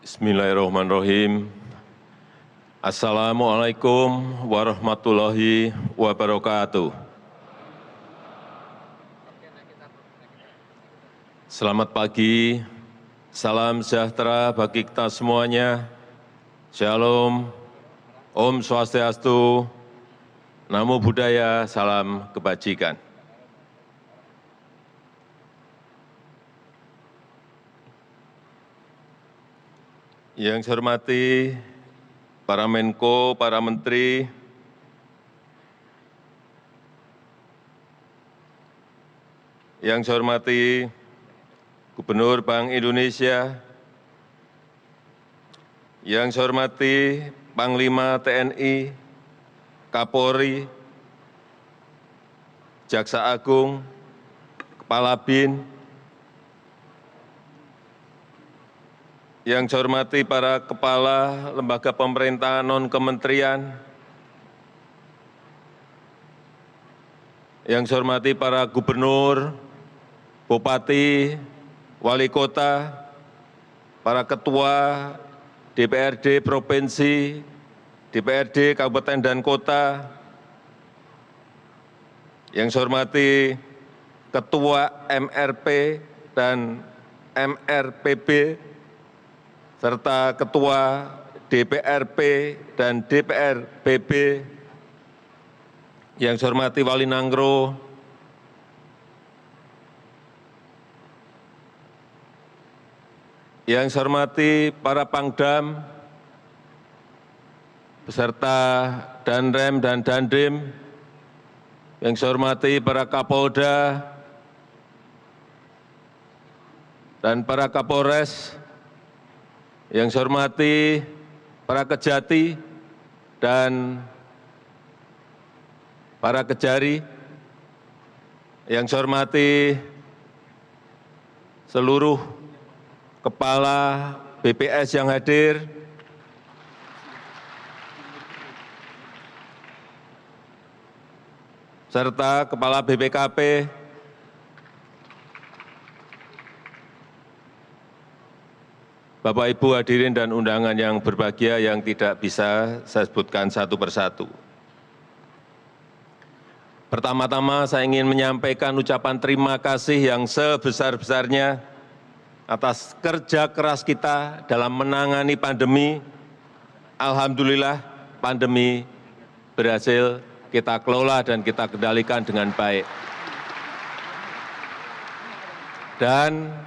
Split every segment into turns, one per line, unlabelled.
Bismillahirrahmanirrahim. Assalamualaikum warahmatullahi wabarakatuh. Selamat pagi, salam sejahtera bagi kita semuanya. Shalom, Om Swastiastu, Namo Buddhaya, salam kebajikan. Yang saya hormati para Menko, para Menteri, yang saya hormati Gubernur Bank Indonesia, yang saya hormati Panglima TNI, Kapolri, Jaksa Agung, Kepala BIN, yang saya hormati para kepala lembaga pemerintah non-kementerian, yang saya hormati para gubernur, bupati, wali kota, para ketua DPRD provinsi, DPRD kabupaten dan kota, yang saya hormati ketua MRP dan MRPB, serta ketua DPRP dan DPRBB, yang saya hormati Wali Nangro, yang saya hormati para Pangdam, beserta Danrem dan Dandim, yang saya hormati para Kapolda dan para Kapolres, yang saya hormati para Kejati dan para Kejari, yang saya hormati seluruh kepala BPS yang hadir, serta kepala BPKP, Bapak Ibu hadirin dan undangan yang berbahagia yang tidak bisa saya sebutkan satu persatu. Pertama-tama saya ingin menyampaikan ucapan terima kasih yang sebesar-besarnya atas kerja keras kita dalam menangani pandemi. Alhamdulillah pandemi berhasil kita kelola dan kita kendalikan dengan baik. Dan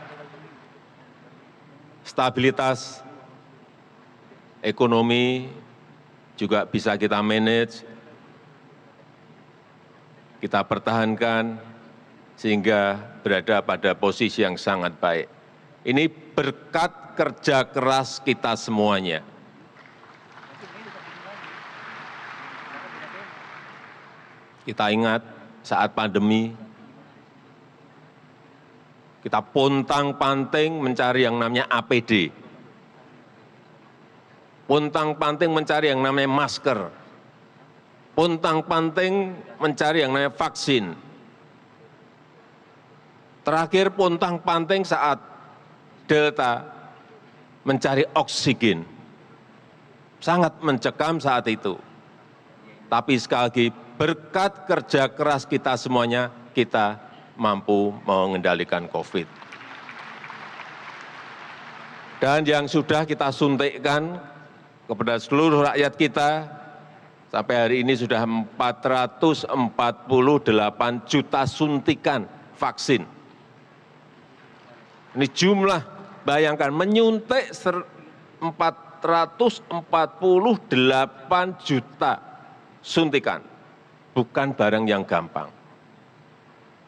stabilitas ekonomi juga bisa kita manage, kita pertahankan sehingga berada pada posisi yang sangat baik. Ini berkat kerja keras kita semuanya. Kita ingat saat pandemi, kita pontang-panting mencari yang namanya APD. Pontang-panting mencari yang namanya masker. Pontang-panting mencari yang namanya vaksin. Terakhir pontang-panting saat Delta mencari oksigen. Sangat mencekam saat itu. Tapi sekali lagi berkat kerja keras kita semuanya, kita mampu mengendalikan COVID. Dan yang sudah kita suntikkan kepada seluruh rakyat kita, sampai hari ini sudah 448 juta suntikan vaksin. Ini jumlah, bayangkan, menyuntik 448 juta suntikan. Bukan barang yang gampang.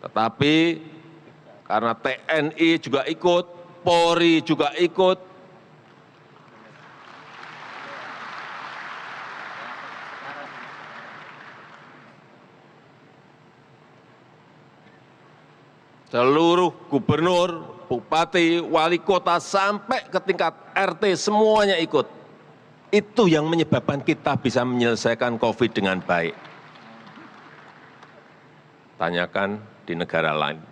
Tetapi karena TNI juga ikut, Polri juga ikut, seluruh gubernur, bupati, wali kota, sampai ke tingkat RT semuanya ikut. Itu yang menyebabkan kita bisa menyelesaikan COVID dengan baik. Tanyakan di negara lain,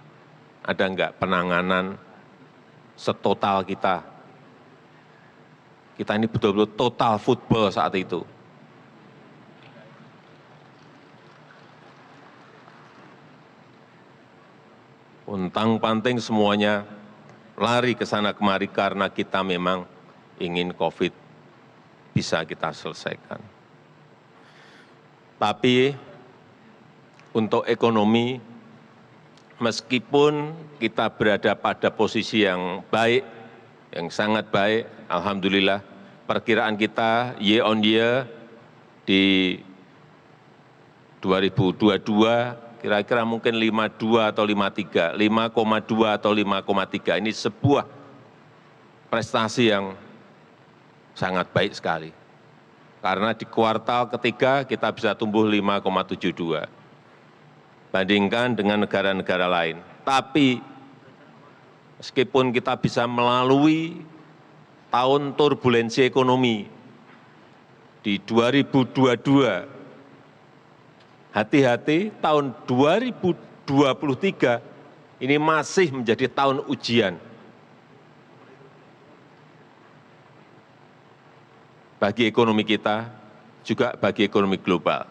ada enggak penanganan setotal kita Kita ini betul-betul total football saat itu. Untang-panting semuanya lari ke sana kemari karena kita memang ingin COVID bisa kita selesaikan. Tapi untuk ekonomi, meskipun kita berada pada posisi yang baik, yang sangat baik, alhamdulillah, perkiraan kita year on year di 2022 kira-kira mungkin 5,2 atau 5,3, 5,2 atau 5,3. Ini sebuah prestasi yang sangat baik sekali. Karena di kuartal ketiga kita bisa tumbuh 5,72. Bandingkan dengan negara-negara lain. Tapi meskipun kita bisa melalui tahun turbulensi ekonomi di 2022, hati-hati tahun 2023 ini masih menjadi tahun ujian bagi ekonomi kita, juga bagi ekonomi global.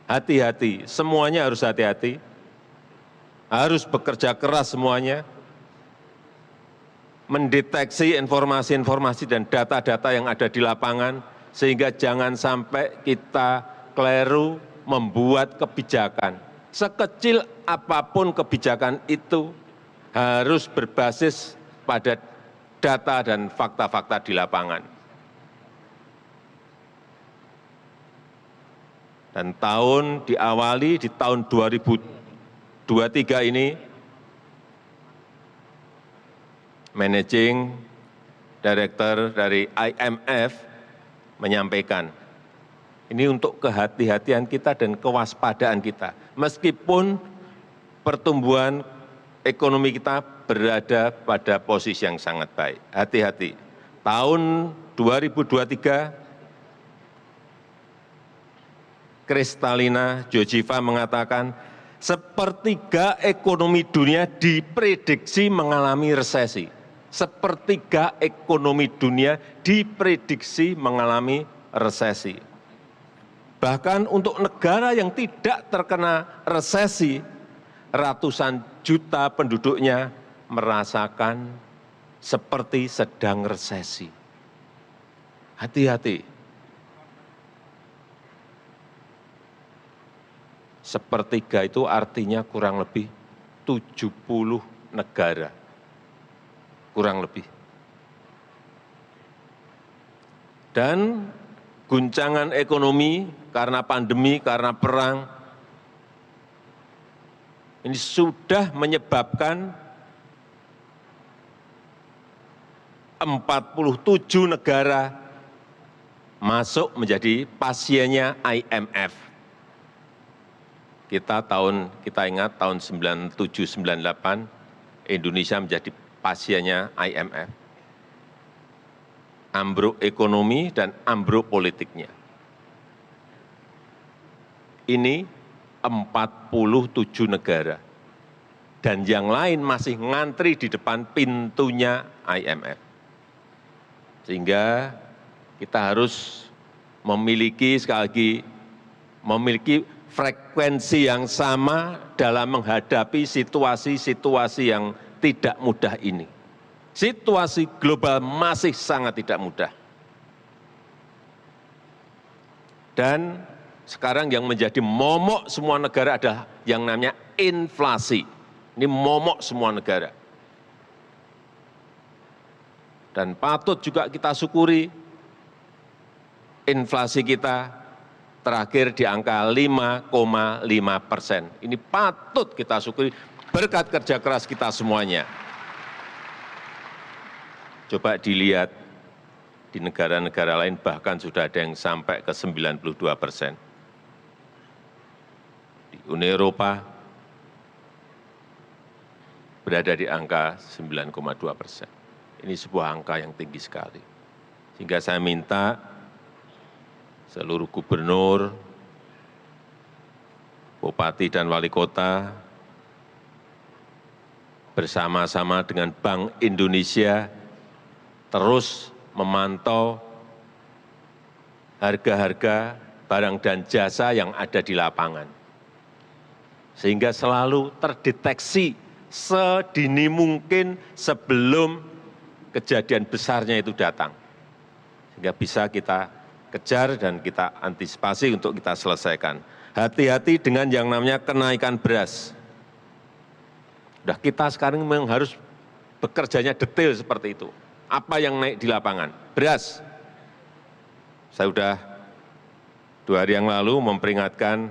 Hati-hati, semuanya harus hati-hati, harus bekerja keras semuanya, mendeteksi informasi-informasi dan data-data yang ada di lapangan, sehingga jangan sampai kita keliru membuat kebijakan. Sekecil apapun kebijakan itu harus berbasis pada data dan fakta-fakta di lapangan. Dan tahun diawali di tahun 2023 ini, Managing Director dari IMF menyampaikan, ini untuk kehati-hatian kita dan kewaspadaan kita. Meskipun pertumbuhan ekonomi kita berada pada posisi yang sangat baik. Hati-hati. Tahun 2023, Kristalina Georgieva mengatakan, sepertiga ekonomi dunia diprediksi mengalami resesi. Sepertiga ekonomi dunia diprediksi mengalami resesi. Bahkan untuk negara yang tidak terkena resesi, ratusan juta penduduknya merasakan seperti sedang resesi. Hati-hati. Sepertiga itu artinya kurang lebih 70 negara. Kurang lebih. Dan guncangan ekonomi karena pandemi, karena perang, ini sudah menyebabkan 47 negara masuk menjadi pasiennya IMF. Kita ingat tahun 97-98, Indonesia menjadi pasiennya IMF. Ambruk ekonomi dan ambruk politiknya. Ini 47 negara. Dan yang lain masih ngantri di depan pintunya IMF. Sehingga kita harus memiliki, sekali lagi, memiliki frekuensi yang sama dalam menghadapi situasi-situasi yang tidak mudah ini. Situasi global masih sangat tidak mudah. Dan sekarang yang menjadi momok semua negara adalah yang namanya inflasi. Ini momok semua negara. Dan patut juga kita syukuri inflasi kita terakhir di angka 5,5%. Ini patut kita syukuri berkat kerja keras kita semuanya. Coba dilihat di negara-negara lain bahkan sudah ada yang sampai ke 92%. Di Uni Eropa berada di angka 9,2%. Ini sebuah angka yang tinggi sekali. Sehingga saya minta seluruh gubernur, bupati dan wali kota bersama-sama dengan Bank Indonesia terus memantau harga-harga barang dan jasa yang ada di lapangan. Sehingga selalu terdeteksi sedini mungkin sebelum kejadian besarnya itu datang. Sehingga bisa kita kejar dan kita antisipasi untuk kita selesaikan. Hati-hati dengan yang namanya kenaikan beras. Udah kita sekarang memang harus bekerjanya detail seperti itu. Apa yang naik di lapangan? Beras. Saya sudah 2 hari yang lalu memperingatkan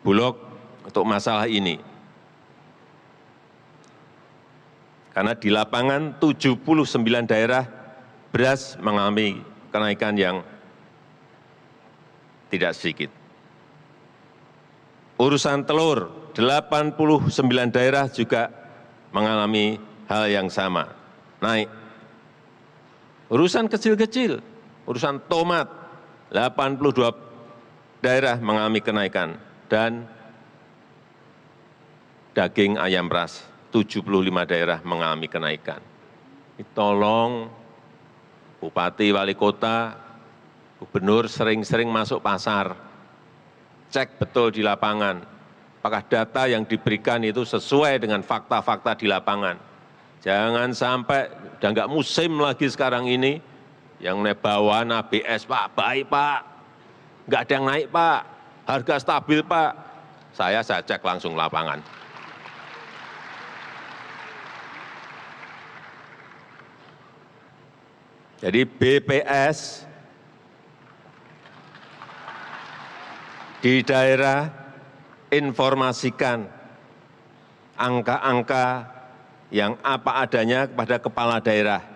Bulog untuk masalah ini. Karena di lapangan 79 daerah beras mengalami kenaikan yang tidak sedikit. Urusan telur, 89 daerah juga mengalami hal yang sama, naik. Urusan kecil-kecil, urusan tomat, 82 daerah mengalami kenaikan. Dan daging ayam ras, 75 daerah mengalami kenaikan. Tolong Bupati, Wali Kota, Gubernur sering-sering masuk pasar, cek betul di lapangan, apakah data yang diberikan itu sesuai dengan fakta-fakta di lapangan. Jangan sampai, udah nggak musim lagi sekarang ini, yang naik bawaan ABS, Pak, baik Pak, nggak ada yang naik Pak, harga stabil Pak. Saya cek langsung lapangan. Jadi BPS di daerah informasikan angka-angka yang apa adanya kepada kepala daerah.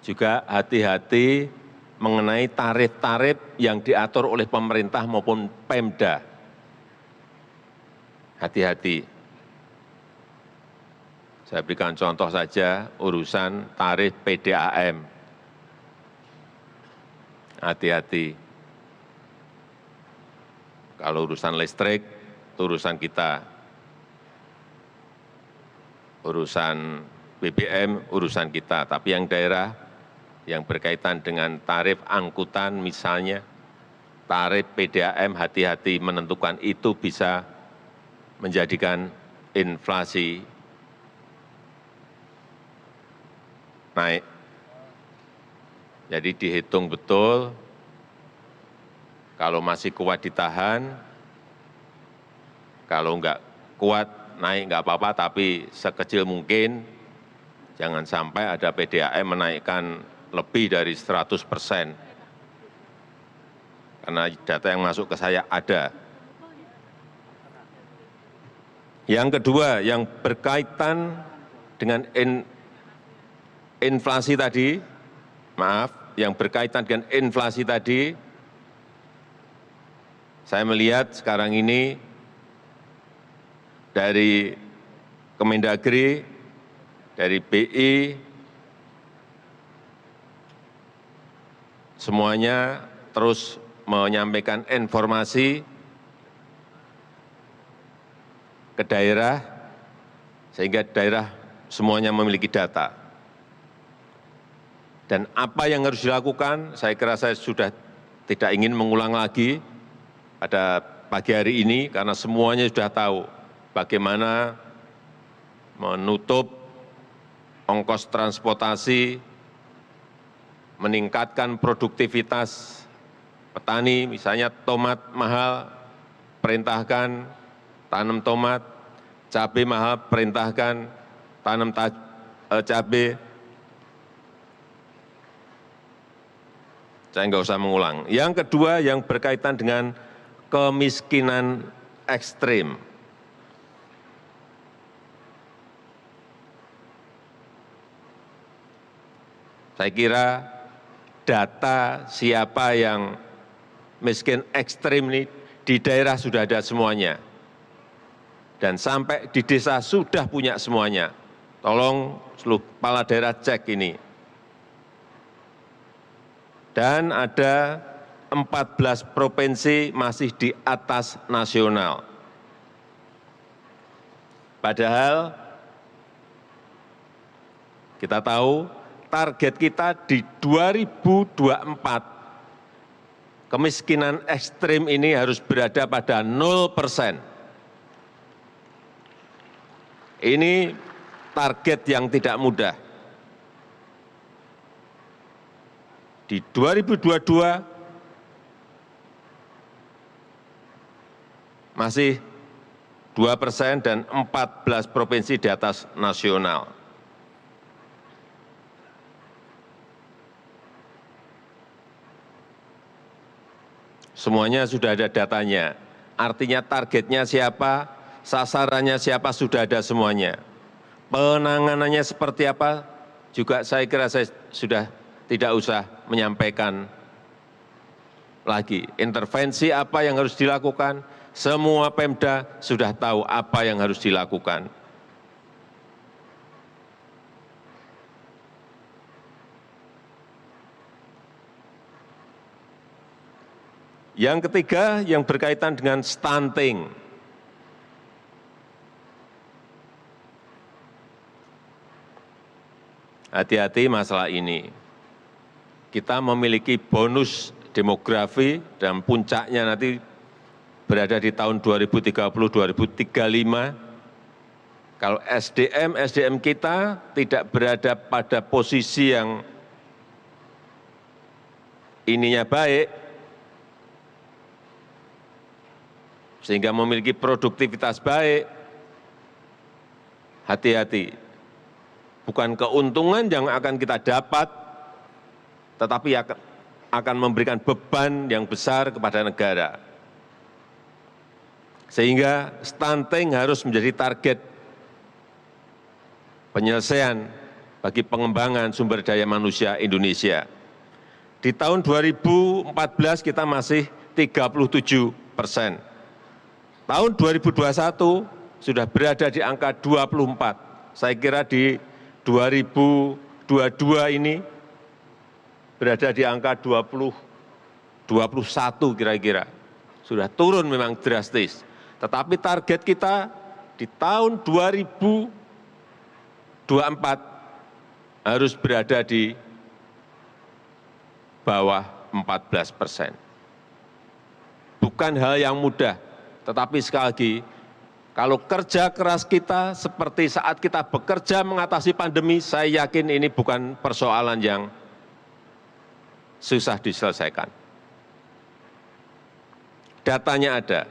Juga hati-hati mengenai tarif-tarif yang diatur oleh pemerintah maupun Pemda. Hati-hati. Saya berikan contoh saja urusan tarif PDAM. Hati-hati. Kalau urusan listrik, itu urusan kita. Urusan BBM, urusan kita. Tapi yang daerah, yang berkaitan dengan tarif angkutan misalnya, tarif PDAM, hati-hati menentukan itu bisa menjadikan inflasi naik. Jadi dihitung betul, kalau masih kuat ditahan, kalau enggak kuat naik enggak apa-apa, tapi sekecil mungkin jangan sampai ada PDAM menaikkan lebih dari 100%. Karena data yang masuk ke saya ada. Yang kedua, yang berkaitan dengan inflasi tadi, yang berkaitan dengan inflasi tadi, saya melihat sekarang ini dari Kemendagri, dari BI, semuanya terus menyampaikan informasi ke daerah, sehingga daerah semuanya memiliki data. Dan apa yang harus dilakukan, saya kira saya sudah tidak ingin mengulang lagi pada pagi hari ini, karena semuanya sudah tahu bagaimana menutup ongkos transportasi, meningkatkan produktivitas petani, misalnya tomat mahal, perintahkan tanam tomat, cabai mahal, perintahkan tanam cabai. Saya enggak usah mengulang. Yang kedua, yang berkaitan dengan kemiskinan ekstrim. Saya kira data siapa yang miskin ekstrim ini di daerah sudah ada semuanya. Dan sampai di desa sudah punya semuanya. Tolong seluruh kepala daerah cek ini. Dan ada 14 provinsi masih di atas nasional. Padahal kita tahu target kita di 2024, kemiskinan ekstrim ini harus berada pada 0%. Ini target yang tidak mudah. Di 2022 masih 2% dan 14 provinsi di atas nasional. Semuanya sudah ada datanya, artinya targetnya siapa, sasarannya siapa, sudah ada semuanya. Penanganannya seperti apa, juga saya kira saya sudah tidak usah menyampaikan lagi. Intervensi apa yang harus dilakukan, semua Pemda sudah tahu apa yang harus dilakukan. Yang ketiga yang berkaitan dengan stunting. Hati-hati masalah ini. Kita memiliki bonus demografi dan puncaknya nanti berada di tahun 2030-2035. Kalau SDM kita tidak berada pada posisi yang ininya baik, sehingga memiliki produktivitas baik, hati-hati. Bukan keuntungan yang akan kita dapat, tetapi akan memberikan beban yang besar kepada negara. Sehingga stunting harus menjadi target penyelesaian bagi pengembangan sumber daya manusia Indonesia. Di tahun 2014 kita masih 37%. Tahun 2021 sudah berada di angka 24. Saya kira di 2022 ini berada di angka 21 kira-kira. Sudah turun memang drastis. Tetapi target kita di tahun 2024 harus berada di bawah 14%. Bukan hal yang mudah, tetapi sekali lagi, kalau kerja keras kita seperti saat kita bekerja mengatasi pandemi, saya yakin ini bukan persoalan yang susah diselesaikan. Datanya ada.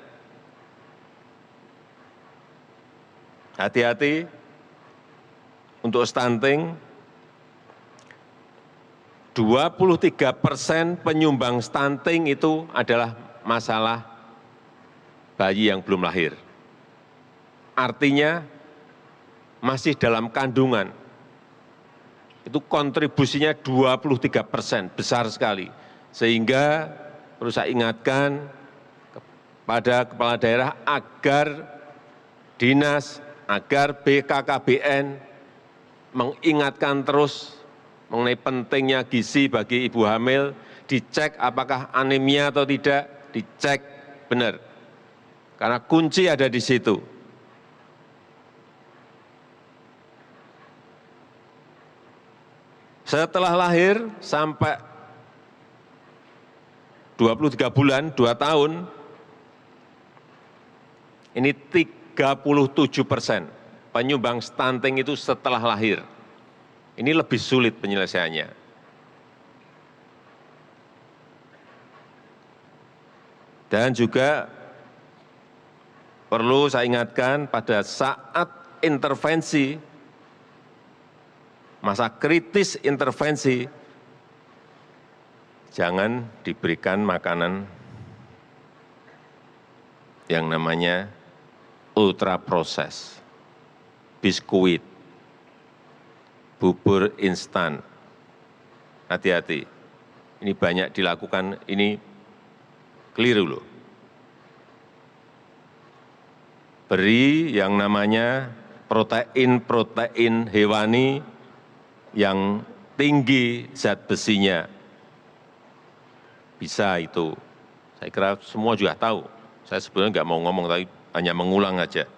Hati-hati untuk stunting, 23% penyumbang stunting itu adalah masalah bayi yang belum lahir. Artinya masih dalam kandungan. Itu kontribusinya 23%, besar sekali. Sehingga perlu saya ingatkan kepada kepala daerah agar dinas, agar BKKBN mengingatkan terus mengenai pentingnya gizi bagi ibu hamil, dicek apakah anemia atau tidak, dicek benar. Karena kunci ada di situ. Setelah lahir sampai 23 bulan, 2 tahun, ini 37% penyumbang stunting itu setelah lahir. Ini lebih sulit penyelesaiannya. Dan juga perlu saya ingatkan pada saat intervensi, masa kritis intervensi, jangan diberikan makanan yang namanya ultra proses, biskuit, bubur instan. Hati-hati, ini banyak dilakukan, ini keliru loh. Beri yang namanya protein hewani yang tinggi zat besinya. Bisa itu. Saya kira semua juga tahu. Saya sebenarnya nggak mau ngomong, tapi hanya mengulang aja.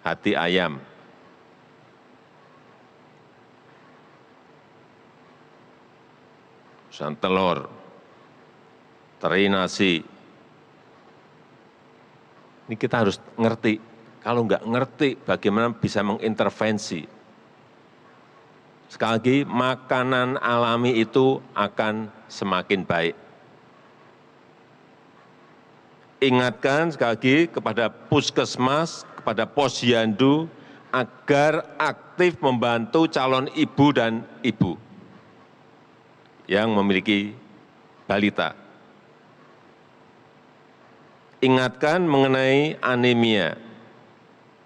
hati ayam. Pesan telur, teri nasi. Ini kita harus ngerti. Kalau nggak ngerti bagaimana bisa mengintervensi. Sekali lagi, makanan alami itu akan semakin baik. Ingatkan sekali lagi kepada puskesmas, kepada posyandu, agar aktif membantu calon ibu dan ibu yang memiliki balita. Ingatkan mengenai anemia,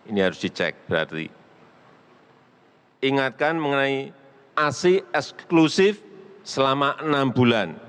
ini harus dicek berarti. Ingatkan mengenai ASI eksklusif selama 6 bulan.